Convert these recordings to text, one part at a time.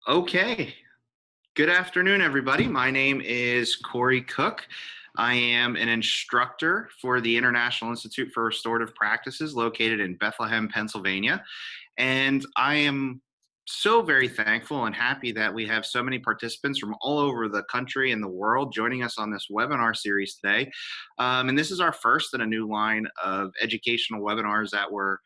Okay. Good afternoon, everybody. My name is Koury Cook. I am an instructor for the International Institute for Restorative Practices located in Bethlehem, Pennsylvania. And I am so very thankful and happy that we have so many participants from all over the country and the world joining us on this webinar series today. And this is our first in a new line of educational webinars that we're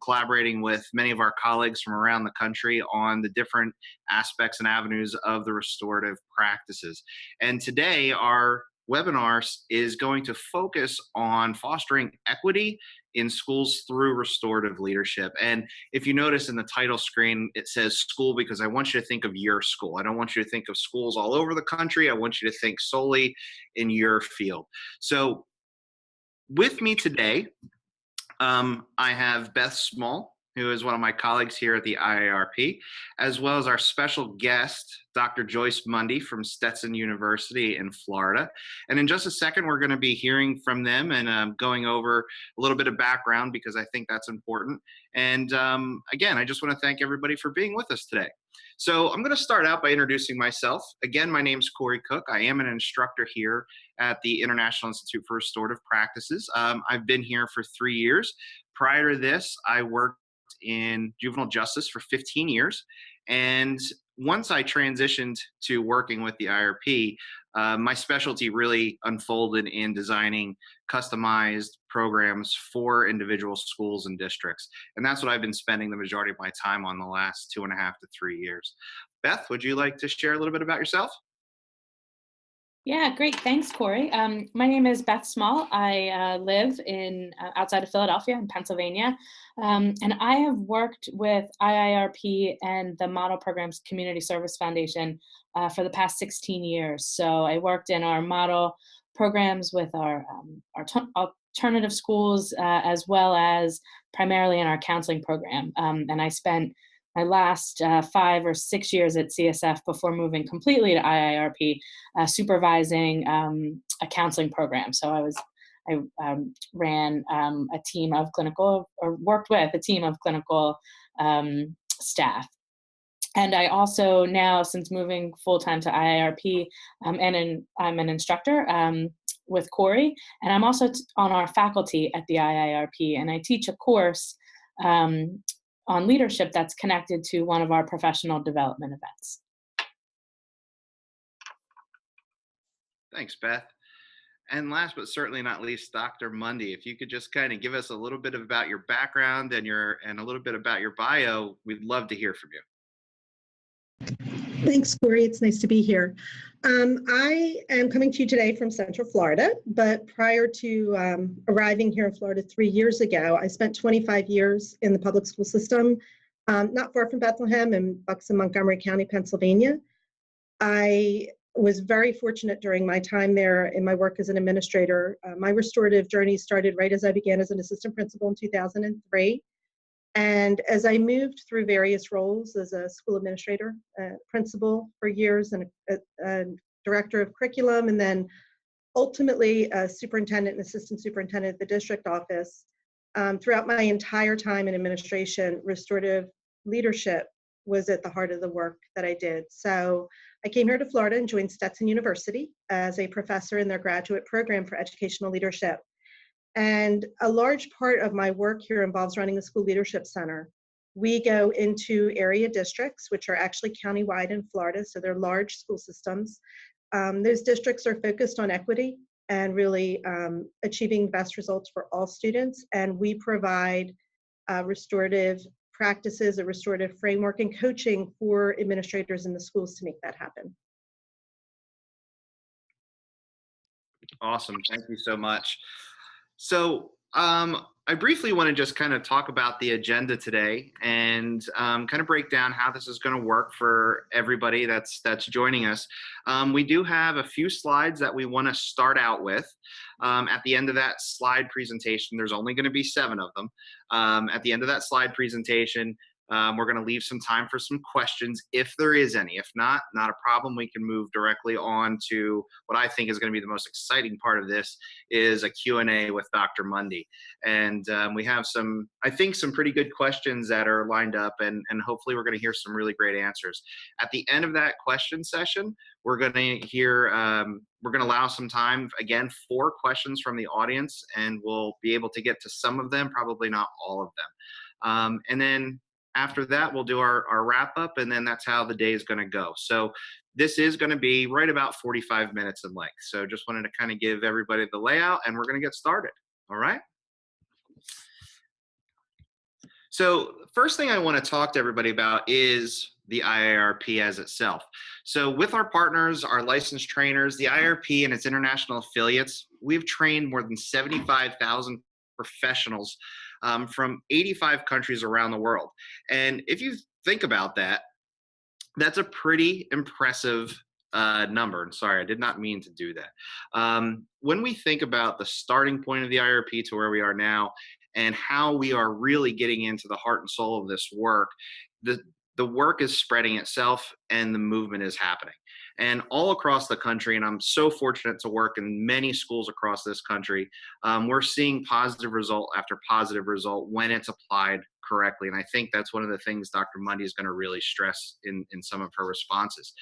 collaborating with many of our colleagues from around the country on the different aspects and avenues of the restorative practices. And today, our webinar is going to focus on fostering equity in schools through restorative leadership. And if you notice in the title screen, it says school because I want you to think of your school. I don't want you to think of schools all over the country. I want you to think solely in your field. So with me today, I have Beth Smull, who is one of my colleagues here at the IIRP, as well as our special guest, Dr. Joyce Mundy from Stetson University in Florida. And in just a second, we're going to be hearing from them and going over a little bit of background because I think that's important. And again, I just want to thank everybody for being with us today. So I'm going to start out by introducing myself. Again, my name is Koury Cook. I am an instructor here at the International Institute for Restorative Practices. I've been here for 3 years. Prior to this, I worked in juvenile justice for 15 years. And once I transitioned to working with the IIRP, my specialty really unfolded in designing customized programs for individual schools and districts. And that's what I've been spending the majority of my time on the last 2.5 to 3 years. Beth, would you like to share a little bit about yourself? Yeah, great. Thanks, Koury. My name is Beth Smull. I live in outside of Philadelphia in Pennsylvania, and I have worked with IIRP and the Model Programs Community Service Foundation for the past 16 years. So I worked in our model programs with our alternative schools as well as primarily in our counseling program. And I spent my last 5 or 6 years at CSF before moving completely to IIRP, supervising a counseling program. So I ran a team of clinical, or worked with a team of clinical staff. And I also now, since moving full-time to IIRP, I'm an instructor with Koury, and I'm also on our faculty at the IIRP, and I teach a course on leadership that's connected to one of our professional development events. Thanks, Beth. And last but certainly not least, Dr. Mundy, if you could just kind of give us a little bit about your background and a little bit about your bio, we'd love to hear from you. Thanks, Koury. It's nice to be here. I am coming to you today from Central Florida, but prior to arriving here in Florida 3 years ago, I spent 25 years in the public school system, not far from Bethlehem in Bucks and Montgomery County, Pennsylvania. I was very fortunate during my time there in my work as an administrator. My restorative journey started right as I began as an assistant principal in 2003. And as I moved through various roles as a school administrator, principal for years, and a director of curriculum, and then ultimately a superintendent and assistant superintendent at the district office, throughout my entire time in administration, restorative leadership was at the heart of the work that I did. So I came here to Florida and joined Stetson University as a professor in their graduate program for educational leadership. And a large part of my work here involves running a school leadership center. We go into area districts, which are actually countywide in Florida, so they're large school systems. Those districts are focused on equity and really achieving best results for all students. And we provide restorative practices, a restorative framework, and coaching for administrators in the schools to make that happen. Awesome. Thank you so much. So I briefly want to just kind of talk about the agenda today and kind of break down how this is going to work for everybody that's joining us. We do have a few slides that we want to start out with. At the end of that slide presentation, there's only going to be 7 of them. At the end of that slide presentation, We're going to leave some time for some questions if there is any. If not, not a problem. We can move directly on to what I think is going to be the most exciting part of this, is a Q&A with Dr. Mundy. And we have some, I think, some pretty good questions that are lined up, and hopefully we're going to hear some really great answers. At the end of that question session, we're going to hear, we're going to allow some time, again, for questions from the audience, and we'll be able to get to some of them, probably not all of them. And then after that, we'll do our wrap up, and then that's how the day is going to go. So this is going to be right about 45 minutes in length. So just wanted to kind of give everybody the layout, and we're going to get started. All right. So first thing I want to talk to everybody about is the IIRP as itself. So with our partners, our licensed trainers, the IIRP and its international affiliates, we've trained more than 75,000 professionals from 85 countries around the world. And if you think about that, that's a pretty impressive number. And sorry, I did not mean to do that. When we think about the starting point of the IIRP to where we are now, and how we are really getting into the heart and soul of this work, the work is spreading itself and the movement is happening. And all across the country, and I'm so fortunate to work in many schools across this country, we're seeing positive result after positive result when it's applied correctly. And I think that's one of the things Dr. Mundy is going to really stress in some of her responses.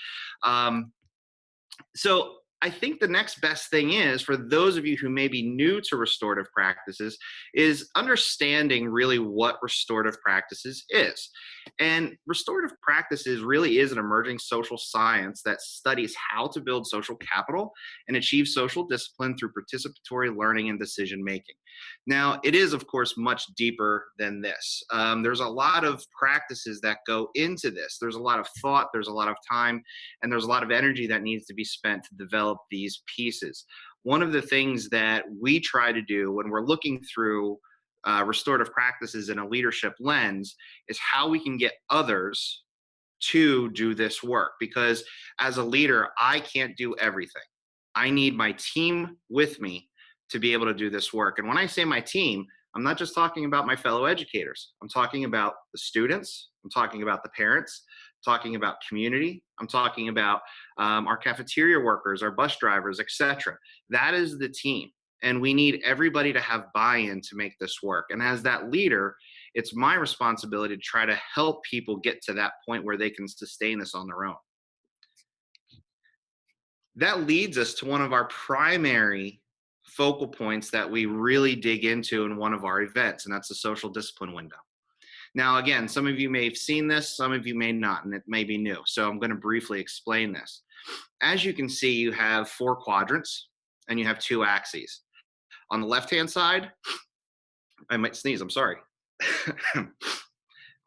So I think the next best thing is, for those of you who may be new to restorative practices, is understanding really what restorative practices is. And restorative practices really is an emerging social science that studies how to build social capital and achieve social discipline through participatory learning and decision making. Now, it is, of course, much deeper than this. There's a lot of practices that go into this. There's a lot of thought, there's a lot of time, and there's a lot of energy that needs to be spent to develop these pieces. One of the things that we try to do when we're looking through restorative practices in a leadership lens is how we can get others to do this work. Because as a leader, I can't do everything. I need my team with me to be able to do this work. And when I say my team, I'm not just talking about my fellow educators. I'm talking about the students. I'm talking about the parents. I'm talking about community. I'm talking about our cafeteria workers, our bus drivers, etc. That is the team. And we need everybody to have buy-in to make this work. And as that leader, it's my responsibility to try to help people get to that point where they can sustain this on their own. That leads us to one of our primary focal points that we really dig into in one of our events, and that's the social discipline window. Now, again, some of you may have seen this, some of you may not, and it may be new. So I'm going to briefly explain this. As you can see, you have 4 quadrants and you have 2 axes. On the left-hand side, I might sneeze, I'm sorry.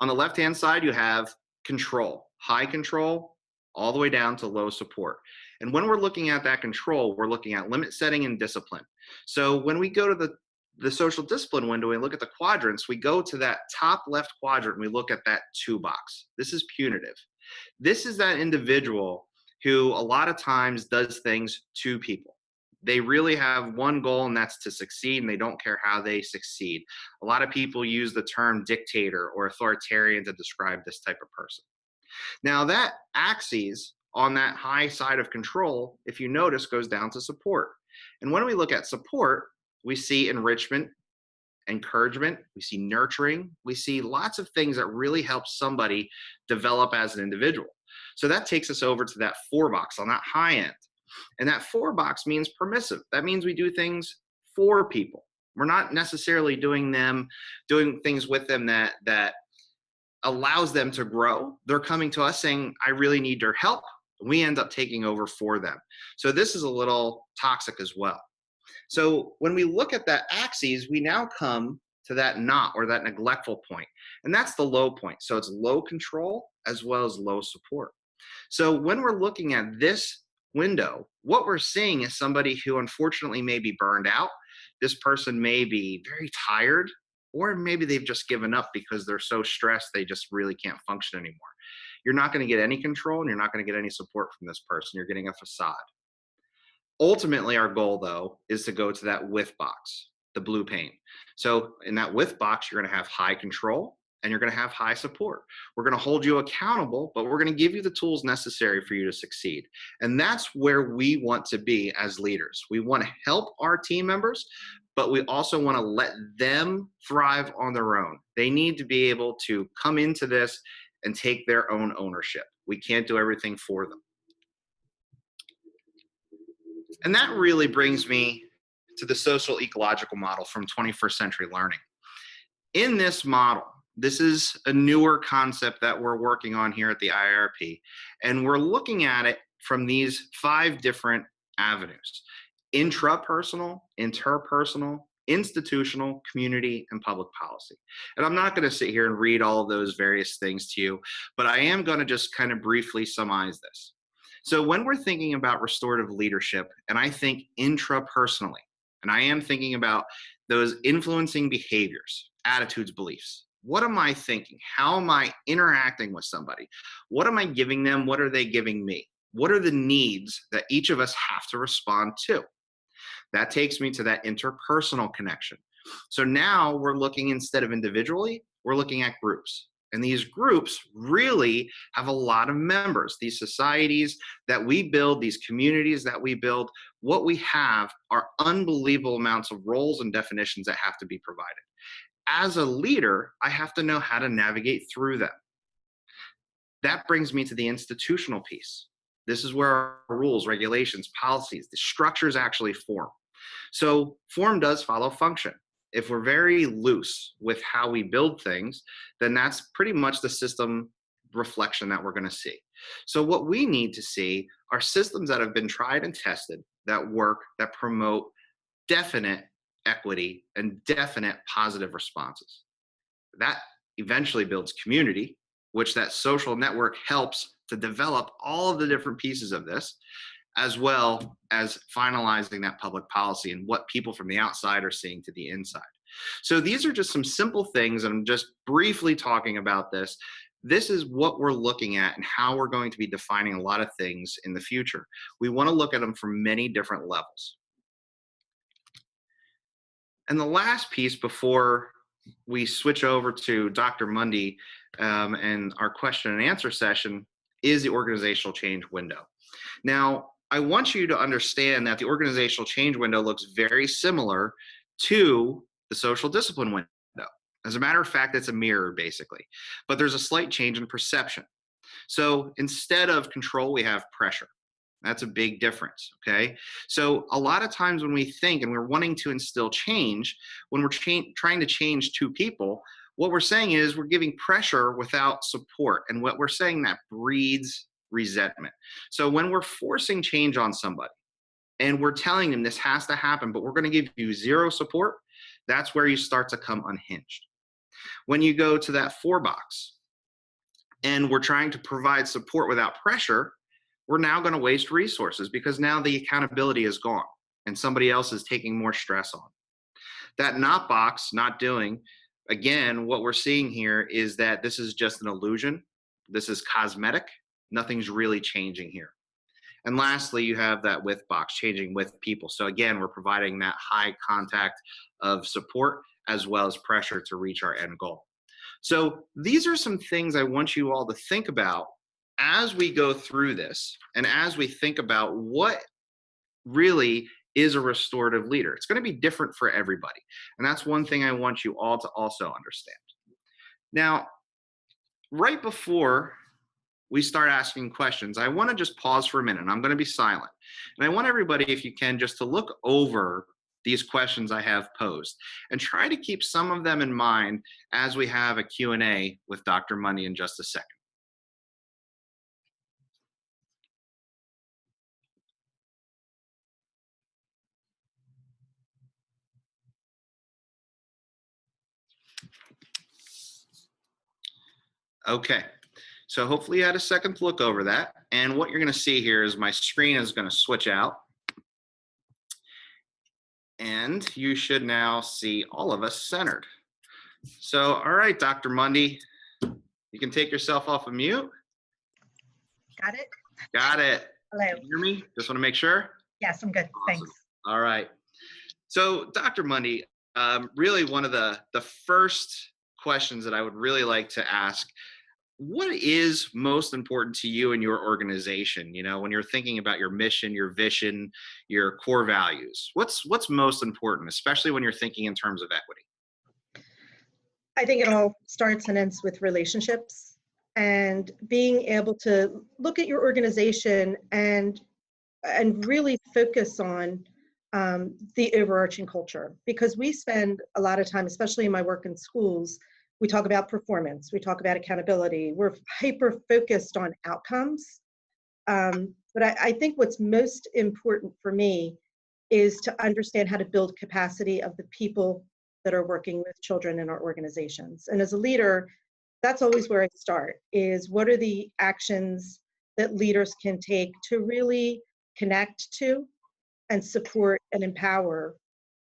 On the left-hand side, you have control, high control, all the way down to low support. And when we're looking at that control, we're looking at limit setting and discipline. So when we go to the social discipline window and look at the quadrants, we go to that top left quadrant and we look at that 2 box. This is punitive. This is that individual who a lot of times does things to people. They really have one goal, and that's to succeed, and they don't care how they succeed. A lot of people use the term dictator or authoritarian to describe this type of person. Now, that axis on that high side of control, if you notice, goes down to support. And when we look at support, we see enrichment, encouragement, we see nurturing, we see lots of things that really help somebody develop as an individual. So that takes us over to that 4 box on that high end. And that 4 box means permissive. That means we do things for people. We're not necessarily doing things with them that allows them to grow. They're coming to us saying, I really need your help. We end up taking over for them. So this is a little toxic as well. So when we look at that axis, we now come to that not, or that neglectful point. And that's the low point. So it's low control as well as low support. So when we're looking at this window, what we're seeing is somebody who unfortunately may be burned out. This person may be very tired, or maybe they've just given up because they're so stressed they just really can't function anymore. You're not going to get any control, and you're not going to get any support from this person. You're getting a facade. Ultimately, our goal, though, is to go to that with box, the blue pane. So in that with box, you're going to have high control, and you're going to have high support. We're going to hold you accountable, but we're going to give you the tools necessary for you to succeed. And that's where we want to be as leaders. We want to help our team members, but we also want to let them thrive on their own. They need to be able to come into this and take their own ownership. We can't do everything for them. And that really brings me to the social ecological model from 21st century learning. In this model, this is a newer concept that we're working on here at the IIRP, and we're looking at it from these 5 different avenues: intrapersonal, interpersonal, institutional, community, and public policy. And I'm not going to sit here and read all of those various things to you, but I am going to just kind of briefly summarize this. So when we're thinking about restorative leadership, and I think intrapersonally, and I am thinking about those influencing behaviors, attitudes, beliefs. What am I thinking? How am I interacting with somebody? What am I giving them? What are they giving me? What are the needs that each of us have to respond to? That takes me to that interpersonal connection. So now we're looking, instead of individually, we're looking at groups. And these groups really have a lot of members. These societies that we build, these communities that we build, what we have are unbelievable amounts of roles and definitions that have to be provided. As a leader, I have to know how to navigate through them. That brings me to the institutional piece. This is where our rules, regulations, policies, the structures actually form. So form does follow function. If we're very loose with how we build things, then that's pretty much the system reflection that we're going to see. So what we need to see are systems that have been tried and tested, that work, that promote definite equity and definite positive responses. That eventually builds community, which that social network helps to develop all of the different pieces of this, as well as finalizing that public policy and what people from the outside are seeing to the inside. So these are just some simple things, and I'm just briefly talking about this. This is what we're looking at and how we're going to be defining a lot of things in the future. We want to look at them from many different levels. And the last piece before we switch over to Dr. Mundy and our question and answer session is the organizational change window. Now, I want you to understand that the organizational change window looks very similar to the social discipline window. As a matter of fact, it's a mirror basically, but there's a slight change in perception. So instead of control, we have pressure. That's a big difference, okay? So a lot of times when we think and we're wanting to instill change, when we're trying to change 2 people, what we're saying is we're giving pressure without support. And what we're saying, that breeds resentment. So when we're forcing change on somebody and we're telling them this has to happen, but we're going to give you 0 support, that's where you start to come unhinged. When you go to that 4 box and we're trying to provide support without pressure, we're now going to waste resources because now the accountability is gone and somebody else is taking more stress on. That not box, not doing, again, what we're seeing here is that this is just an illusion. This is cosmetic. Nothing's really changing here. And lastly, you have that with box, changing with people. So again, we're providing that high contact of support as well as pressure to reach our end goal. So these are some things I want you all to think about as we go through this and as we think about what really is a restorative leader. It's going to be different for everybody. And that's one thing I want you all to also understand. Now, right before we start asking questions, I want to just pause for a minute. I'm going to be silent. And I want everybody, if you can, just to look over these questions I have posed and try to keep some of them in mind as we have a Q&A with Dr. Mundy in just a second. Okay, so hopefully you had a second to look over that. And what you're going to see here is my screen is going to switch out. And you should now see all of us centered. So, all right, Dr. Mundy, you can take yourself off of mute. Got it? Got it. Hello. Can you hear me? Just want to make sure. Yes, I'm good. Awesome. Thanks. All right. So, Dr. Mundy, really one of the first questions that I would really like to ask. What is most important to you in your organization? You know, when you're thinking about your mission, your vision, your core values, what's most important, especially when you're thinking in terms of equity? I think it all starts and ends with relationships and being able to look at your organization and really focus on the overarching culture, because we spend a lot of time, especially in my work in schools, we talk about performance, we talk about accountability, we're hyper focused on outcomes. But I think what's most important for me is to understand how to build capacity of the people that are working with children in our organizations. And as a leader, that's always where I start, is what are the actions that leaders can take to really connect to and support and empower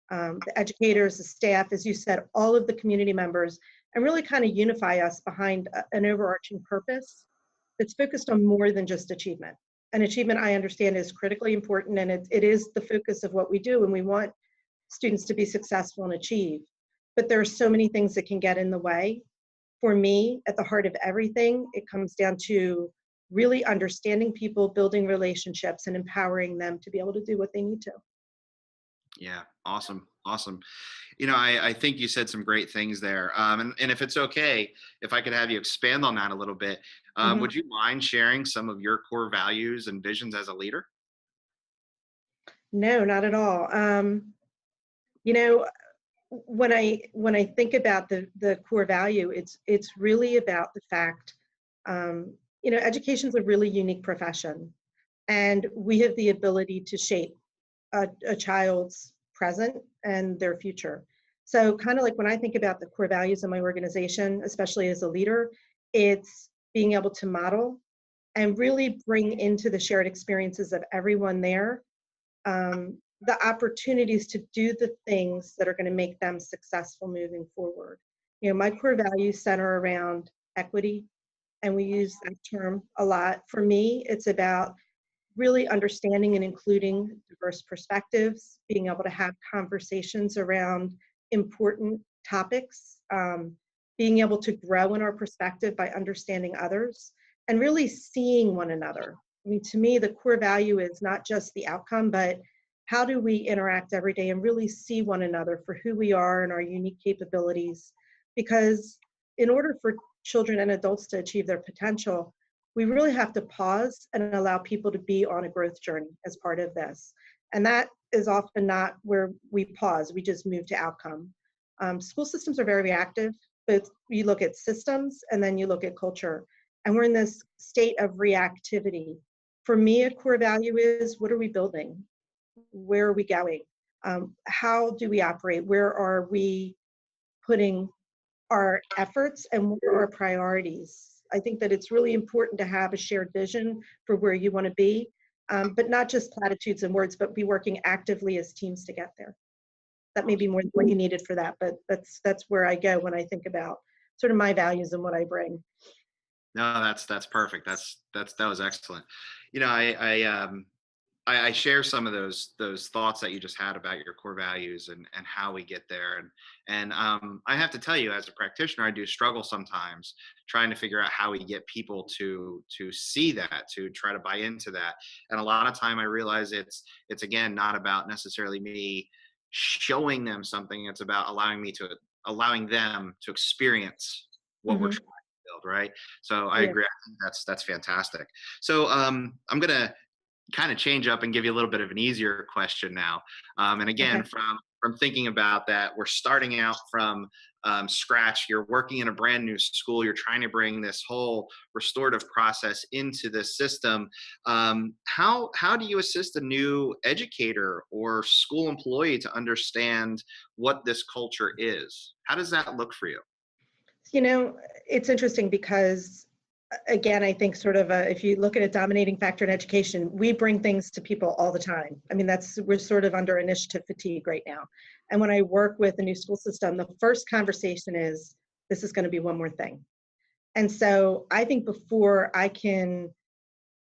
the educators, the staff, as you said, all of the community members, and really kind of unify us behind an overarching purpose that's focused on more than just achievement. And achievement, I understand, is critically important, and it is the focus of what we do, and we want students to be successful and achieve. But there are so many things that can get in the way. For me, at the heart of everything, it comes down to really understanding people, building relationships, and empowering them to be able to do what they need to. Yeah, awesome, awesome. You know, I think you said some great things there. And if it's okay, if I could have you expand on that a little bit, Mhm. would you mind sharing some of your core values and visions as a leader? No, not at all. You know, when I think about the core value, it's really about the fact, education is a really unique profession, and we have the ability to shape a child's present and their future. So kind of like when I think about the core values of my organization, especially as a leader, it's being able to model and really bring into the shared experiences of everyone there the opportunities to do the things that are going to make them successful moving forward. You know, my core values center around equity, and we use that term a lot. For me, it's about really understanding and including diverse perspectives, being able to have conversations around important topics, being able to grow in our perspective by understanding others, and really seeing one another. I mean, to me, the core value is not just the outcome, but how do we interact every day and really see one another for who we are and our unique capabilities? Because in order for children and adults to achieve their potential, we really have to pause and allow people to be on a growth journey as part of this. And that is often not where we pause, we just move to outcome. School systems are very reactive, but you look at systems and then you look at culture. And we're in this state of reactivity. For me, a core value is, what are we building? Where are we going? How do we operate? Where are we putting our efforts, and what are our priorities? I think that it's really important to have a shared vision for where you want to be, but not just platitudes and words, but be working actively as teams to get there. That may be more than what you needed for that, but that's where I go when I think about sort of my values and what I bring. No, that's perfect. That was excellent. You know, I share some of those thoughts that you just had about your core values and how we get there. And I have to tell you, as a practitioner, I do struggle sometimes trying to figure out how we get people to see that, to try to buy into that. And a lot of time I realize it's again not about necessarily me showing them something. It's about allowing them to experience what we're Hmm. trying to build, right? So I Yeah. agree. I think that's fantastic. So I'm gonna kind of change up and give you a little bit of an easier question now. And Okay. again, from thinking about that, we're starting out from scratch. You're working in a brand new school. You're trying to bring this whole restorative process into the system. How do you assist a new educator or school employee to understand what this culture is? How does that look for you? You know, it's interesting because, again, I think sort of if you look at a dominating factor in education, we bring things to people all the time. I mean, we're sort of under initiative fatigue right now. And when I work with a new school system, the first conversation is, this is going to be one more thing. And so I think before I can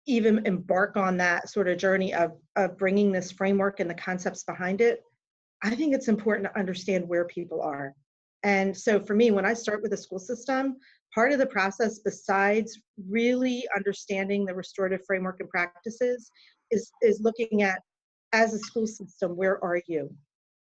even embark on that sort of journey of bringing this framework and the concepts behind it, I think it's important to understand where people are. And so for me, when I start with a school system, part of the process, besides really understanding the restorative framework and practices, is looking at, as a school system, where are you?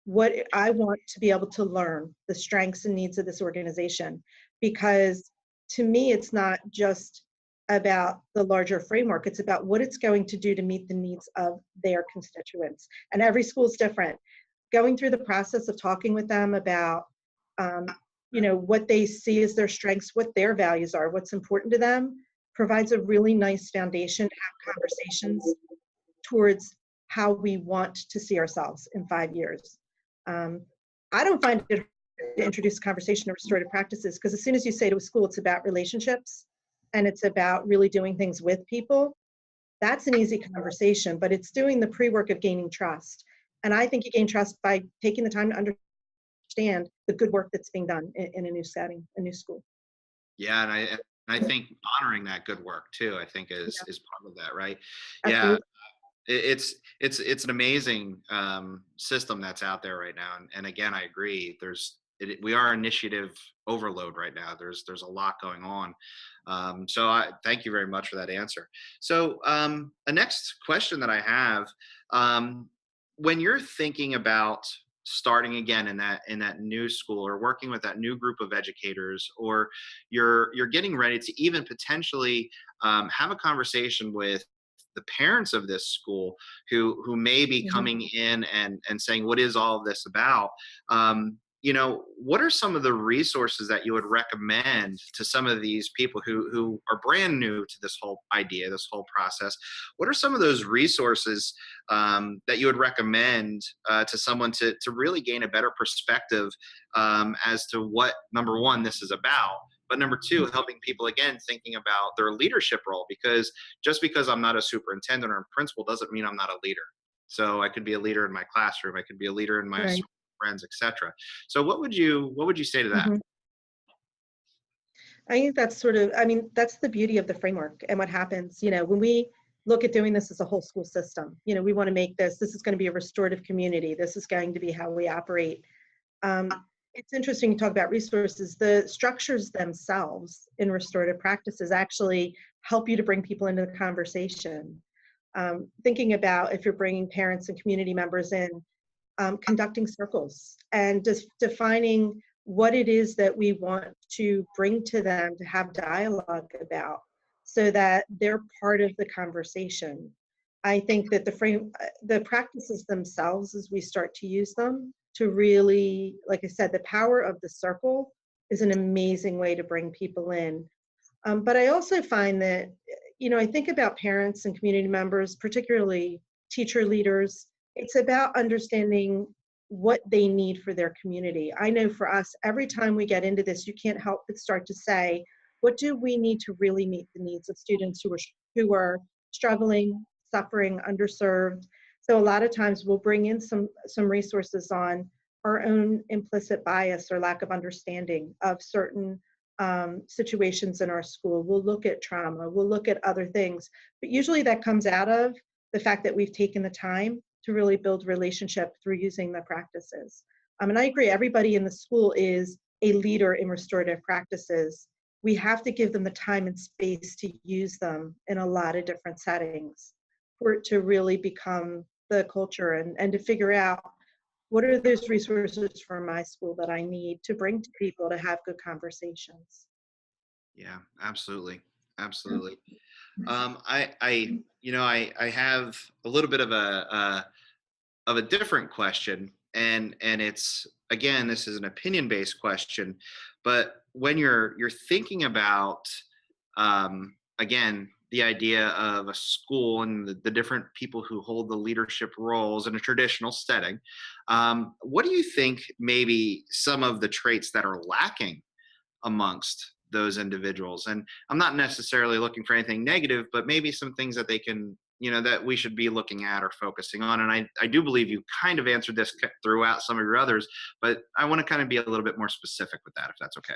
What I want to be able to learn the strengths and needs of this organization, because to me, it's not just about the larger framework, it's about what it's going to do to meet the needs of their constituents. And every school is different. Going through the process of talking with them about what they see as their strengths, what their values are, what's important to them, provides a really nice foundation to have conversations towards how we want to see ourselves in 5 years. I don't find it hard to introduce a conversation of restorative practices, because as soon as you say to a school it's about relationships and it's about really doing things with people, that's an easy conversation, but it's doing the pre-work of gaining trust. And I think you gain trust by taking the time to understand the good work that's being done in a new setting, a new school. Yeah, and I think honoring that good work too, I think is part of that, right? Absolutely. Yeah, it's an amazing system that's out there right now, and again, I agree. We are initiative overload right now. There's a lot going on. So I thank you very much for that answer. So a next question that I have, when you're thinking about starting again in that new school, or working with that new group of educators, or you're getting ready to even potentially have a conversation with the parents of this school who may be coming in and saying, what is all of this about? What are some of the resources that you would recommend to some of these people who are brand new to this whole idea, this whole process? What are some of those resources that you would recommend to someone to really gain a better perspective as to what, number one, this is about, but number two, helping people, again, thinking about their leadership role, because just because I'm not a superintendent or a principal doesn't mean I'm not a leader. So I could be a leader in my classroom, I could be a leader in my Right. friends, etc. So what would you say to that? I think that's that's the beauty of the framework and what happens, when we look at doing this as a whole school system. We want to make this is going to be a restorative community. This is going to be how we operate. It's interesting you talk about resources. The structures themselves in restorative practices actually help you to bring people into the conversation. Thinking about, if you're bringing parents and community members in, conducting circles and just defining what it is that we want to bring to them to have dialogue about, so that they're part of the conversation. I think that the practices themselves, as we start to use them, to really, like I said, the power of the circle is an amazing way to bring people in. But I also find that, I think about parents and community members, particularly teacher leaders. It's about understanding what they need for their community. I know for us, every time we get into this, you can't help but start to say, what do we need to really meet the needs of students who are struggling, suffering, underserved? So a lot of times we'll bring in some resources on our own implicit bias or lack of understanding of certain situations in our school. We'll look at trauma, we'll look at other things, but usually that comes out of the fact that we've taken the time to really build relationship through using the practices. And I agree, everybody in the school is a leader in restorative practices. We have to give them the time and space to use them in a lot of different settings for it to really become the culture, and to figure out, what are those resources for my school that I need to bring to people to have good conversations? Yeah, absolutely. Absolutely. I have a little bit of a different question, and it's, again, this is an opinion based question, but when you're thinking about again, the idea of a school and the different people who hold the leadership roles in a traditional setting, what do you think maybe some of the traits that are lacking amongst those individuals? And I'm not necessarily looking for anything negative, but maybe some things that they can, that we should be looking at or focusing on. And I do believe you kind of answered this throughout some of your others, but I want to kind of be a little bit more specific with that, if that's okay.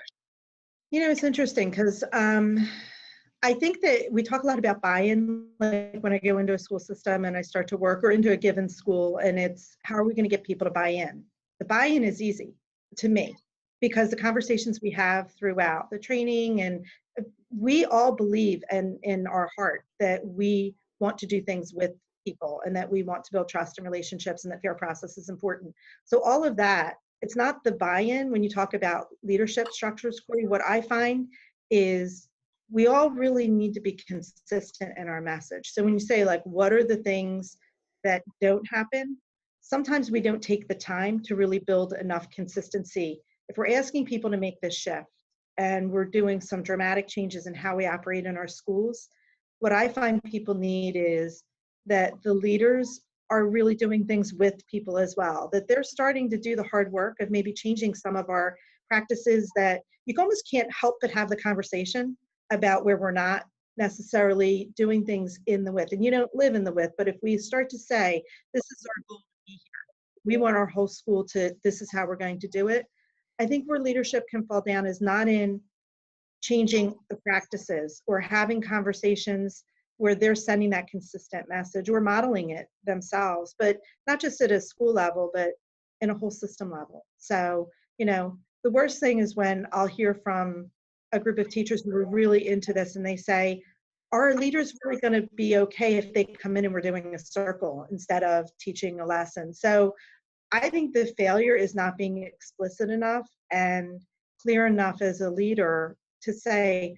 It's interesting because I think that we talk a lot about buy-in, like when I go into a school system and I start to work, or into a given school, and it's, how are we going to get people to buy in? The buy-in is easy to me. because the conversations we have throughout the training, and we all believe in our heart that we want to do things with people and that we want to build trust and relationships and that fair process is important. So all of that, it's not the buy-in when you talk about leadership structures, Koury. What I find is we all really need to be consistent in our message. So when you say, like, what are the things that don't happen? Sometimes we don't take the time to really build enough consistency. If we're asking people to make this shift and we're doing some dramatic changes in how we operate in our schools, what I find people need is that the leaders are really doing things with people as well, that they're starting to do the hard work of maybe changing some of our practices, that you almost can't help but have the conversation about where we're not necessarily doing things in the with. And you don't live in the with, but if we start to say, this is our goal to be here, we want our whole school to, this is how we're going to do it. I think where leadership can fall down is not in changing the practices or having conversations where they're sending that consistent message or modeling it themselves, but not just at a school level, but in a whole system level. So, you know, the worst thing is when I'll hear from a group of teachers who are really into this and they say, are leaders really going to be okay if they come in and we're doing a circle instead of teaching a lesson? So I think the failure is not being explicit enough and clear enough as a leader to say,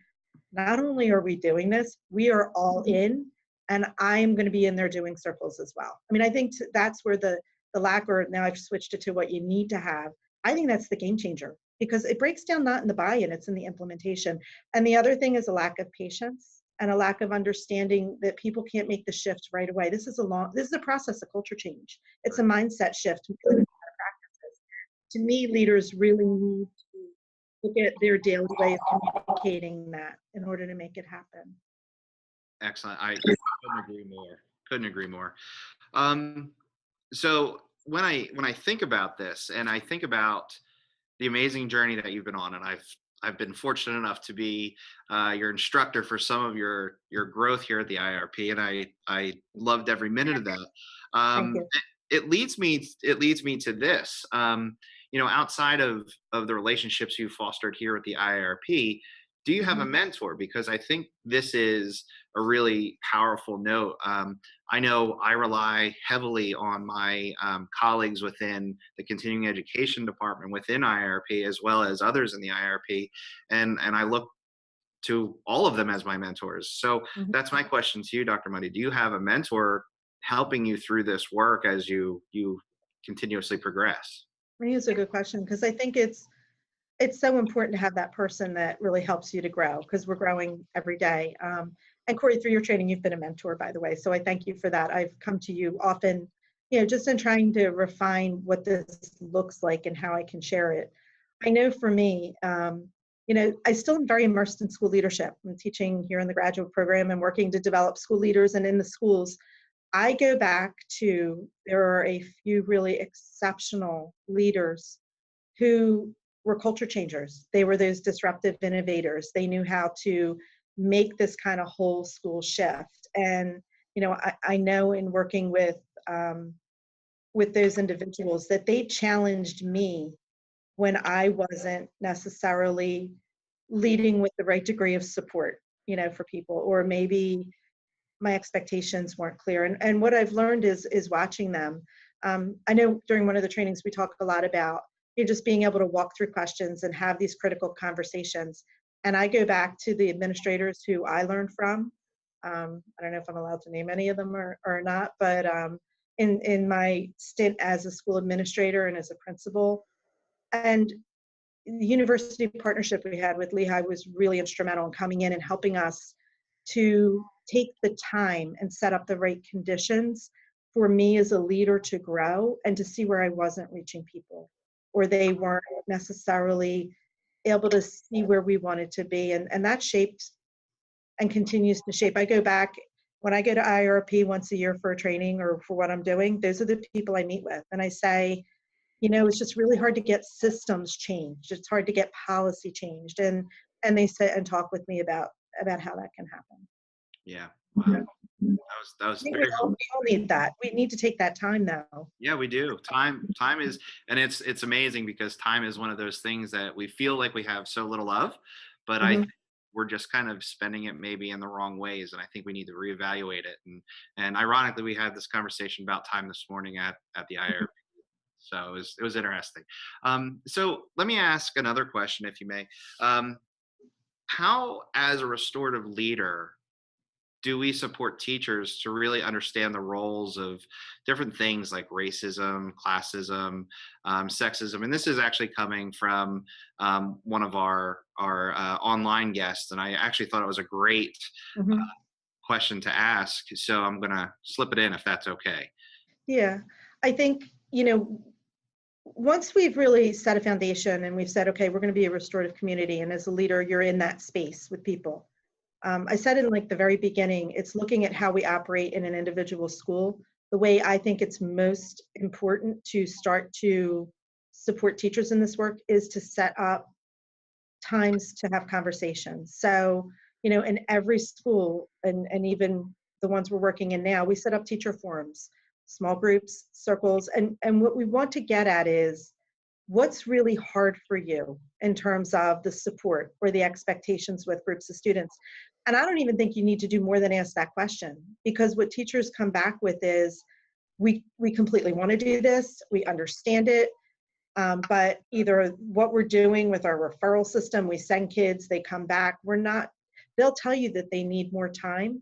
not only are we doing this, we are all in, and I'm going to be in there doing circles as well. I mean, I think that's where the lack, or now I've switched it to what you need to have. I think that's the game changer, because it breaks down not in the buy-in, it's in the implementation. And the other thing is a lack of patience and a lack of understanding that people can't make the shift right away. This is a process of culture change. It's a mindset shift. To me, leaders really need to look at their daily way of communicating that in order to make it happen. Excellent. I couldn't agree more. Couldn't agree more. So when I think about this, and I think about the amazing journey that you've been on, and I've been fortunate enough to be your instructor for some of your growth here at the IIRP, and I loved every minute of that. Thank you. It leads me to this. You know, outside of the relationships you've fostered here at the IIRP, do you have a mentor? Because I think this is a really powerful note. I know I rely heavily on my colleagues within the continuing education department within IIRP, as well as others in the IIRP, and I look to all of them as my mentors. So that's my question to you, Dr. Mundy. Do you have a mentor helping you through this work as you continuously progress? I think it's a good question, because I think it's so important to have that person that really helps you to grow, because we're growing every day. And Koury, through your training, you've been a mentor, by the way, so I thank you for that. I've come to you often, you know, just in trying to refine what this looks like and how I can share it. I know for me, you know, I still am very immersed in school leadership. I'm teaching here in the graduate program and working to develop school leaders, and in the schools, I go back to, there are a few really exceptional leaders who were culture changers. They were those disruptive innovators. They knew how to make this kind of whole school shift. And, you know, I know in working with those individuals that they challenged me when I wasn't necessarily leading with the right degree of support, you know, for people, or maybe my expectations weren't clear. And what I've learned is watching them. I know during one of the trainings, we talk a lot about, you know, just being able to walk through questions and have these critical conversations. And I go back to the administrators who I learned from. I don't know if I'm allowed to name any of them or not, but in my stint as a school administrator and as a principal, and the university partnership we had with Lehigh was really instrumental in coming in and helping us to take the time and set up the right conditions for me as a leader to grow and to see where I wasn't reaching people, or they weren't necessarily able to see where we wanted to be. And that shaped and continues to shape. I go back, when I go to IIRP once a year for a training or for what I'm doing, those are the people I meet with. And I say, you know, it's just really hard to get systems changed. It's hard to get policy changed. And they sit and talk with me about how that can happen. Yeah. Wow. That that was I think very we all need that. We need to take that time now. Yeah, we do. Time is, and it's amazing because time is one of those things that we feel like we have so little of, but I Mhm. think we're just kind of spending it maybe in the wrong ways, and I think we need to reevaluate it. And ironically, we had this conversation about time this morning at the IIRP, so it was interesting. So let me ask another question, if you may. Um, how, as a restorative leader, do we support teachers to really understand the roles of different things like racism, classism, sexism? And this is actually coming from one of our online guests, and I actually thought it was a great Mhm. question to ask. So I'm going to slip it in if that's okay. Yeah, I think, once we've really set a foundation and we've said, okay, we're going to be a restorative community, and as a leader, you're in that space with people. I said in like the very beginning, it's looking at how we operate in an individual school. The way I think it's most important to start to support teachers in this work is to set up times to have conversations. So, in every school, and even the ones we're working in now, we set up teacher forums, small groups, circles, and what we want to get at is what's really hard for you in terms of the support or the expectations with groups of students. And I don't even think you need to do more than ask that question, because what teachers come back with is we completely want to do this, we understand it, but either what we're doing with our referral system, we send kids, they come back, we're not, they'll tell you that they need more time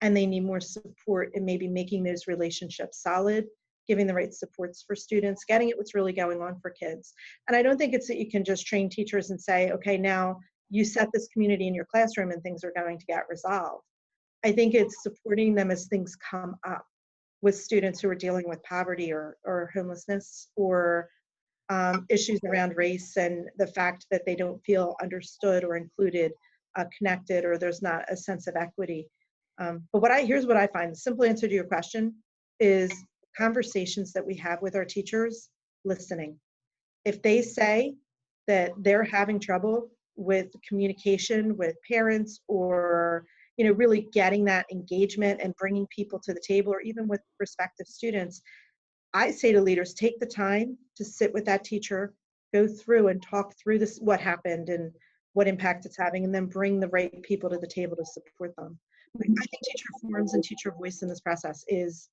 and they need more support in maybe making those relationships solid, giving the right supports for students, getting at what's really going on for kids. And I don't think it's that you can just train teachers and say, okay, now you set this community in your classroom and things are going to get resolved. I think it's supporting them as things come up with students who are dealing with poverty or homelessness, or issues around race and the fact that they don't feel understood or included, connected, or there's not a sense of equity. But here's what I find. The simple answer to your question is conversations that we have with our teachers, listening. If they say that they're having trouble with communication with parents, or really getting that engagement and bringing people to the table, or even with prospective students, I say to leaders, take the time to sit with that teacher, go through and talk through this, what happened and what impact it's having, and then bring the right people to the table to support them. I think teacher forums and teacher voice in this process is,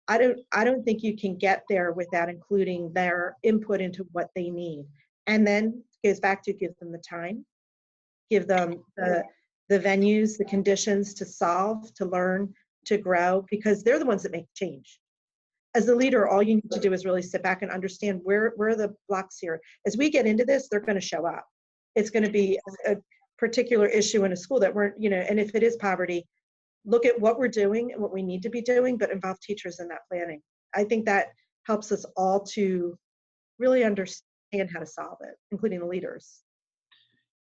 I don't think you can get there without including their input into what they need. And then it goes back to give them the time, give them the venues, the conditions to solve, to learn, to grow, because they're the ones that make change. As a leader, all you need to do is really sit back and understand where are the blocks here. As we get into this, they're going to show up. It's going to be a particular issue in a school that we're, and if it is poverty, look at what we're doing and what we need to be doing, but involve teachers in that planning. I think that helps us all to really understand how to solve it, including the leaders.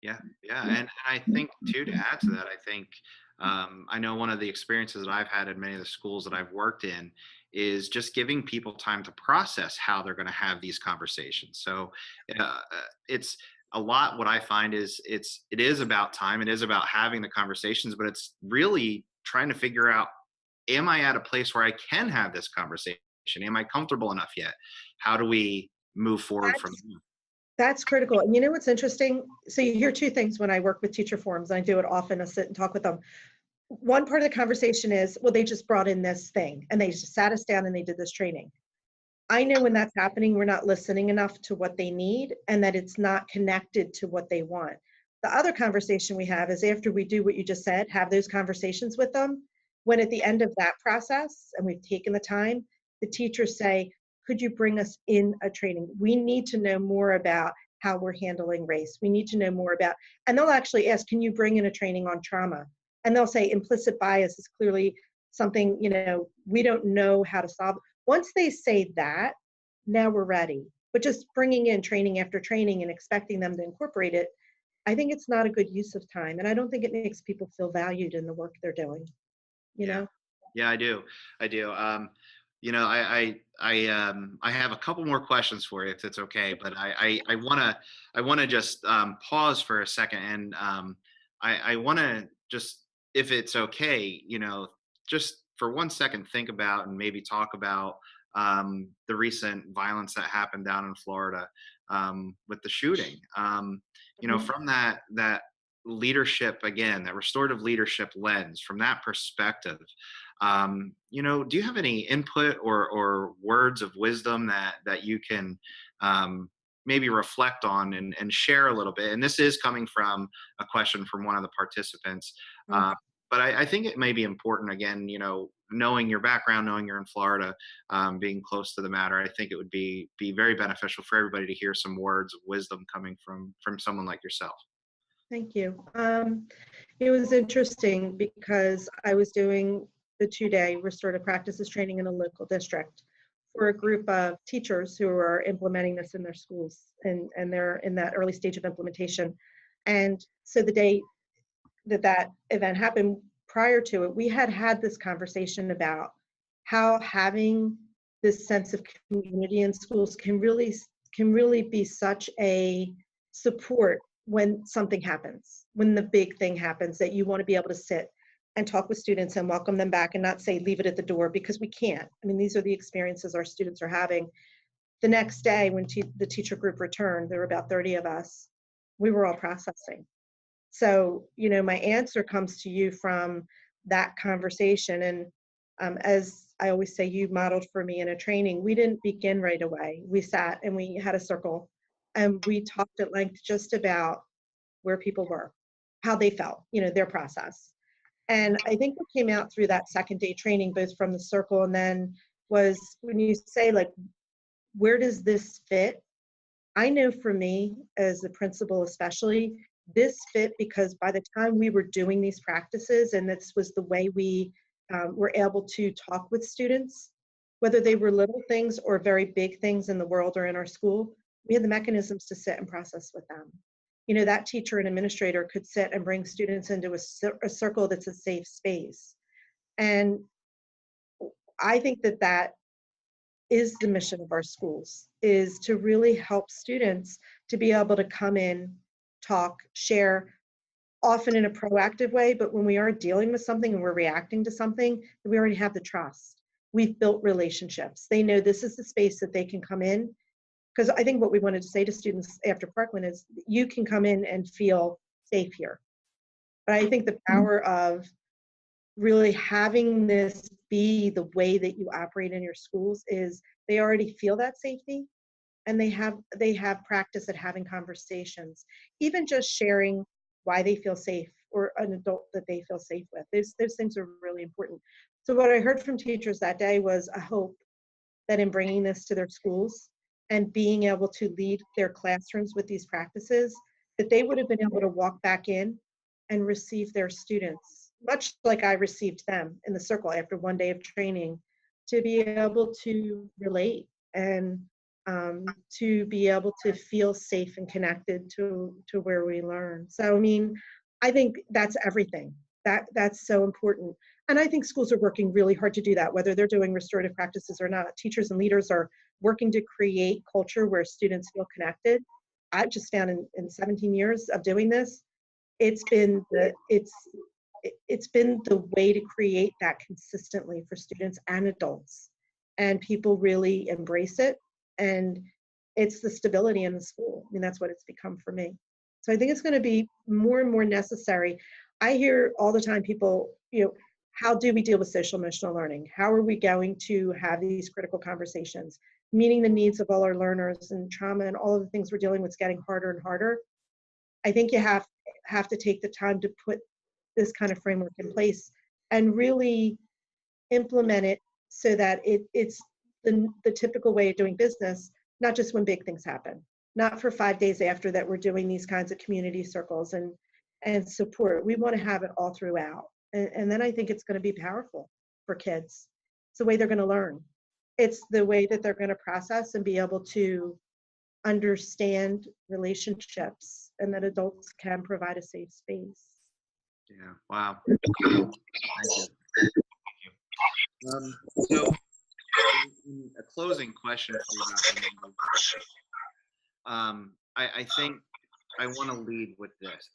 Yeah, and I think too, to add to that, I think I know one of the experiences that I've had in many of the schools that I've worked in is just giving people time to process how they're going to have these conversations. So it's a lot. What I find is it is about time. It is about having the conversations, but it's really trying to figure out: am I at a place where I can have this conversation? Am I comfortable enough yet? How do we move forward from there? That's critical. And you know what's interesting? So you hear two things when I work with teacher forums. I do it often. I sit and talk with them. One part of the conversation is, well, they just brought in this thing and they just sat us down and they did this training. I know when that's happening, we're not listening enough to what they need and that it's not connected to what they want. The other conversation we have is after we do what you just said, have those conversations with them. When at the end of that process, and we've taken the time, the teachers say, could you bring us in a training? We need to know more about how we're handling race. We need to know more about, and they'll actually ask, can you bring in a training on trauma? And they'll say implicit bias is clearly something, we don't know how to solve. Once they say that, now we're ready. But just bringing in training after training and expecting them to incorporate it, I think it's not a good use of time. And I don't think it makes people feel valued in the work they're doing, you Yeah. know? Yeah, I do. I have a couple more questions for you if it's okay, but I wanna just pause for a second, and I wanna just, if it's okay, just for 1 second think about and maybe talk about the recent violence that happened down in Florida with the shooting. From that leadership, again, that restorative leadership lens, from that perspective, do you have any input or words of wisdom that you can maybe reflect on and share a little bit? And this is coming from a question from one of the participants. But I think it may be important, again, knowing your background, knowing you're in Florida, being close to the matter, I think it would be very beneficial for everybody to hear some words of wisdom coming from someone like yourself. Thank you. It was interesting because I was doing the 2-day restorative practices training in a local district for a group of teachers who are implementing this in their schools, and they're in that early stage of implementation. And so the day that event happened, prior to it, we had this conversation about how having this sense of community in schools can really be such a support when something happens, when the big thing happens, that you want to be able to sit and talk with students and welcome them back and not say, leave it at the door, because we can't. I mean, these are the experiences our students are having. The next day, when the teacher group returned, there were about 30 of us, we were all processing. So, my answer comes to you from that conversation. And as I always say, you modeled for me in a training. We didn't begin right away. We sat and we had a circle and we talked at length just about where people were, how they felt, their process. And I think what came out through that second day training, both from the circle and then, was when you say, like, where does this fit? I know for me as a principal especially, this fit because by the time we were doing these practices, and this was the way we were able to talk with students, whether they were little things or very big things in the world or in our school, we had the mechanisms to sit and process with them. That teacher and administrator could sit and bring students into a circle that's a safe space. And I think that is the mission of our schools, is to really help students to be able to come in, talk, share, often in a proactive way, but when we are dealing with something and we're reacting to something, we already have the trust. We've built relationships. They know this is the space that they can come in. Because I think what we wanted to say to students after Parkland is, you can come in and feel safe here. But I think the power of really having this be the way that you operate in your schools is they already feel that safety, and they have practice at having conversations, even just sharing why they feel safe, or an adult that they feel safe with. Those things are really important. So what I heard from teachers that day was a hope that in bringing this to their schools and being able to lead their classrooms with these practices, that they would have been able to walk back in and receive their students, much like I received them in the circle after 1 day of training, to be able to relate and to be able to feel safe and connected to where we learn. So, I mean, I think that's everything. That's so important. And I think schools are working really hard to do that, whether they're doing restorative practices or not. Teachers and leaders are working to create culture where students feel connected. I've just found in 17 years of doing this, it's been the way to create that consistently for students and adults. And people really embrace it. And it's the stability in the school. I mean, that's what it's become for me. So I think it's going to be more and more necessary. I hear all the time people, how do we deal with social emotional learning? How are we going to have these critical conversations? Meeting the needs of all our learners, and trauma and all of the things we're dealing with is getting harder and harder. I think you have to take the time to put this kind of framework in place and really implement it so that it's the typical way of doing business, not just when big things happen, not for 5 days after that we're doing these kinds of community circles and support. We want to have it all throughout. And then I think it's going to be powerful for kids. It's the way they're going to learn. It's the way that they're going to process and be able to understand relationships, and that adults can provide a safe space. Yeah, wow. Thank you. So, a closing question for you, Dr. Mundy. I think I want to lead with this,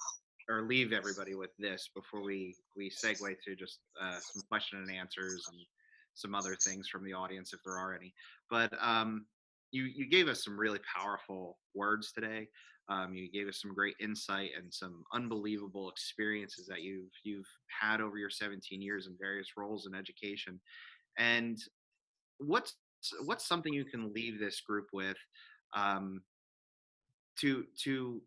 or leave everybody with this before we segue to just some question and answers and some other things from the audience if there are any. But you gave us some really powerful words today. You gave us some great insight and some unbelievable experiences that you've had over your 17 years in various roles in education. And what's something you can leave this group with, to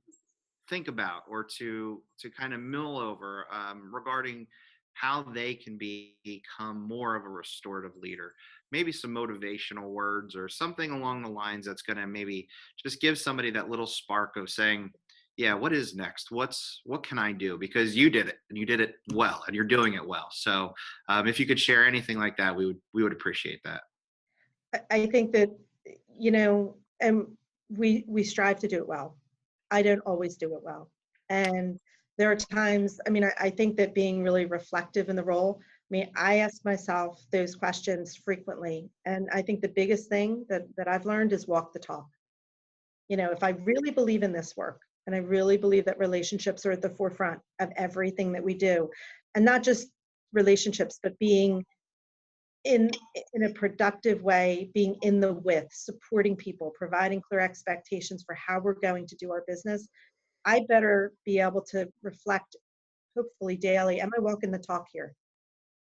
think about, or to kind of mull over, regarding how they can become more of a restorative leader? Maybe some motivational words or something along the lines that's going to maybe just give somebody that little spark of saying, yeah, what is next? What can I do? Because you did it, and you did it well, and you're doing it well. So if you could share anything like that, we would appreciate that. I think that, and we strive to do it well. I don't always do it well. And there are times, I think that being really reflective in the role, I ask myself those questions frequently. And I think the biggest thing that I've learned is walk the talk. If I really believe in this work, and I really believe that relationships are at the forefront of everything that we do, and not just relationships, but being in a productive way, being in the with, supporting people, providing clear expectations for how we're going to do our business, I better be able to reflect, hopefully daily, am I walking the talk here?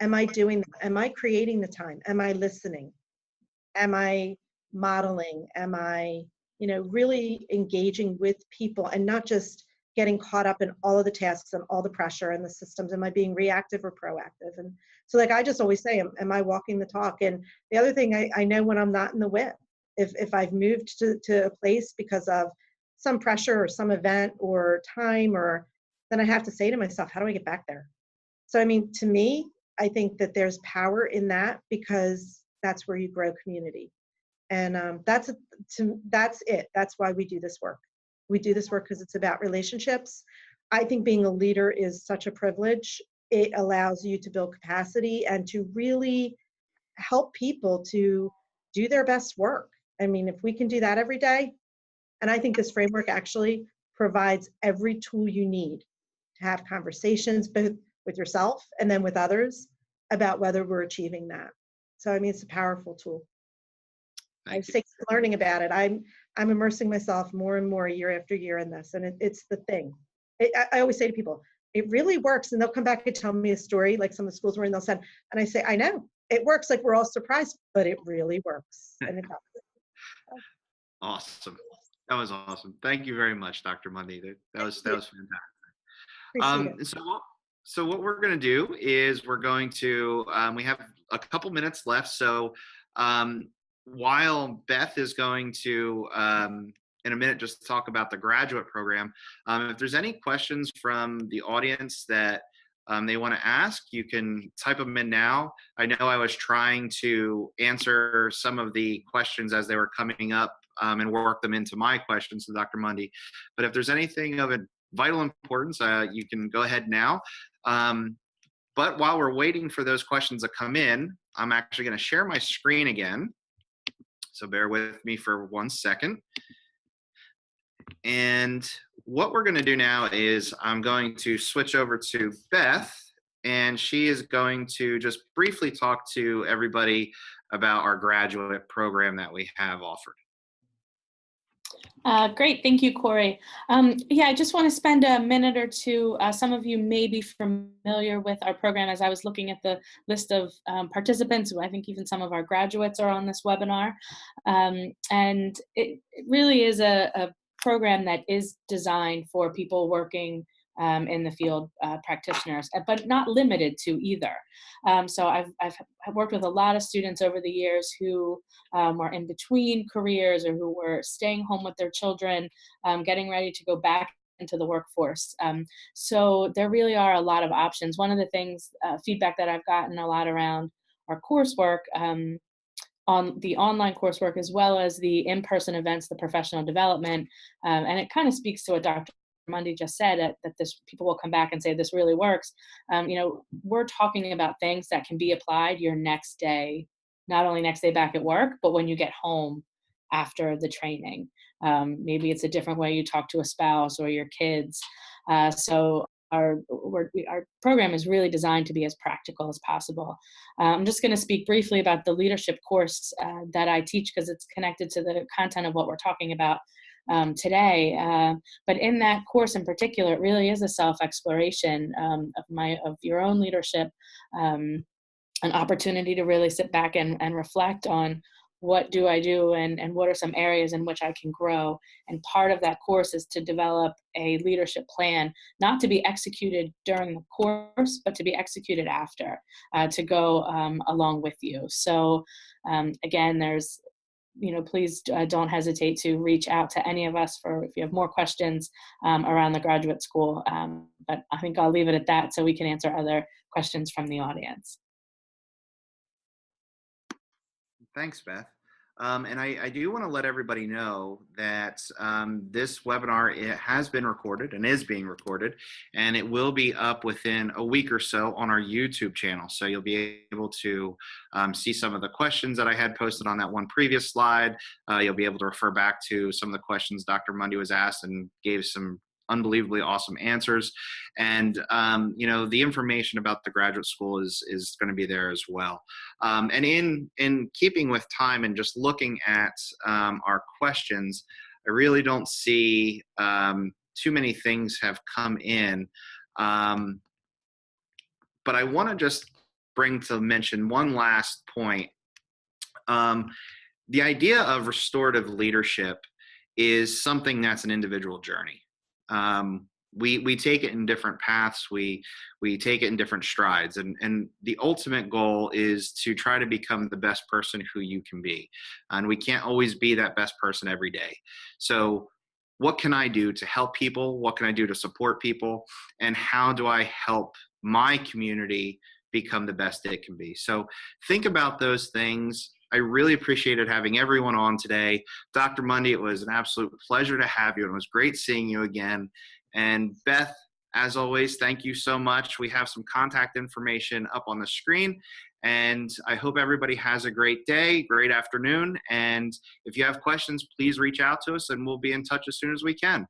Am I doing that? Am I creating the time? Am I listening? Am I modeling? Am I, really engaging with people and not just getting caught up in all of the tasks and all the pressure and the systems? Am I being reactive or proactive? And so, like, I just always say, am I walking the talk? And the other thing, I know when I'm not in the whip. If I've moved to a place because of some pressure or some event or time, or then I have to say to myself, how do I get back there? So, to me, I think that there's power in that, because that's where you grow community. And that's it. That's why we do this work. We do this work because it's about relationships. I think being a leader is such a privilege. It allows you to build capacity and to really help people to do their best work. If we can do that every day, and I think this framework actually provides every tool you need to have conversations, both with yourself and then with others, about whether we're achieving that. So, it's a powerful tool. I'm sick of learning about it. I'm immersing myself more and more year after year in this, and it's the thing. I always say to people, it really works, and they'll come back and tell me a story, like some of the schools we're in, they'll say, and I say, I know, it works, like we're all surprised, but it really works, and it does. Awesome. That was awesome. Thank you very much, Dr. Mundy. That was fantastic. Appreciate it. So what we're going to do is we're going to, we have a couple minutes left. So while Beth is going to, in a minute, just talk about the graduate program, if there's any questions from the audience that they want to ask, you can type them in now. I know I was trying to answer some of the questions as they were coming up, and work them into my questions to Dr. Mundy. But if there's anything of vital importance, you can go ahead now. But while we're waiting for those questions to come in, I'm actually going to share my screen again. So bear with me for 1 second. And what we're going to do now is I'm going to switch over to Beth, and she is going to just briefly talk to everybody about our graduate program that we have offered. Great, thank you, Koury. Yeah, I just want to spend a minute or two. Some of you may be familiar with our program. As I was looking at the list of participants, I think even some of our graduates are on this webinar. And it really is a program that is designed for people working in the field, practitioners, but not limited to either. So I've worked with a lot of students over the years who were in between careers, or who were staying home with their children, getting ready to go back into the workforce. So there really are a lot of options. One of the things, feedback that I've gotten a lot around our coursework, on the online coursework, as well as the in-person events, the professional development, and it kind of speaks to what Dr. Mundy just said, that this, people will come back and say this really works. We're talking about things that can be applied your next day, not only next day back at work, but when you get home after the training. Maybe it's a different way you talk to a spouse or your kids. So our program is really designed to be as practical as possible. I'm just going to speak briefly about the leadership course that I teach, because it's connected to the content of what we're talking about today. But in that course in particular, it really is a self-exploration of your own leadership, an opportunity to really sit back and reflect on what do I do and what are some areas in which I can grow. And part of that course is to develop a leadership plan, not to be executed during the course, but to be executed after, to go along with you. So again, there's, please don't hesitate to reach out to any of us if you have more questions around the graduate school. But I think I'll leave it at that so we can answer other questions from the audience. Thanks, Beth. And I do want to let everybody know that this webinar, it has been recorded and is being recorded, and it will be up within a week or so on our YouTube channel. So you'll be able to see some of the questions that I had posted on that one previous slide. You'll be able to refer back to some of the questions Dr. Mundy was asked and gave some unbelievably awesome answers. And, the information about the graduate school is going to be there as well. And in keeping with time and just looking at our questions, I really don't see too many things have come in. But I want to just bring to mention one last point. The idea of restorative leadership is something that's an individual journey. We take it in different paths. We take it in different strides, and the ultimate goal is to try to become the best person who you can be. And we can't always be that best person every day. So what can I do to help people? What can I do to support people? And how do I help my community become the best it can be? So think about those things. I really appreciated having everyone on today. Dr. Mundy, it was an absolute pleasure to have you, and it was great seeing you again. And Beth, as always, thank you so much. We have some contact information up on the screen, and I hope everybody has a great day, great afternoon. And if you have questions, please reach out to us, and we'll be in touch as soon as we can.